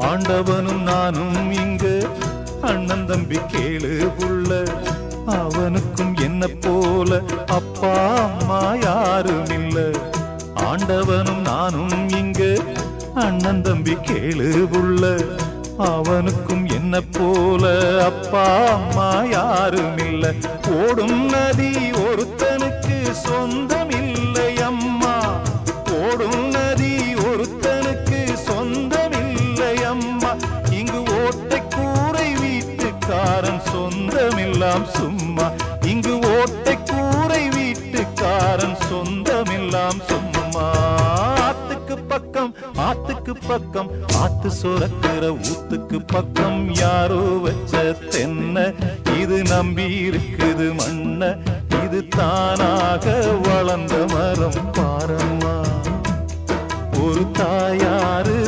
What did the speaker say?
ஆண்டவனும் நானும் இங்கு அண்ணன் தம்பி கேளு புள்ள, அவனுக்கும் என்ன போல அப்பா அம்மா யாரும் இல்ல. ஆண்டவனும் நானும் இங்கு அண்ணன் தம்பி கேளு புள்ள, அவனுக்கும் என்ன போல அப்பா அம்மா யாரும் இல்ல. ஓடும் நதி ஒருத்தனுக்கு சொந்தம் இல்லை அம்மா, ஓடும் நதி ஒருத்தனுக்கு சொந்தம் இல்லை அம்மா. இங்கு ஓட்டை கூரை வீட்டுக்காரன் சொந்தமெல்லாம் சும்மா, இங்கு ஓட்டை கூரை வீட்டுக்காரன் சொந்தமெல்லாம் சும்மா. ஆத்துக்கு பக்கம் ஆத்துக்கு பக்கம் ஆத்து சுரக்கிற ஊத்துக்கு பக்கம் யாரோ வச்ச தென்ன, இது நம்பி இருக்குது மண்ண, இது தானாக வளர்ந்த மரம் பாரம்மா. ஒரு தாயாரு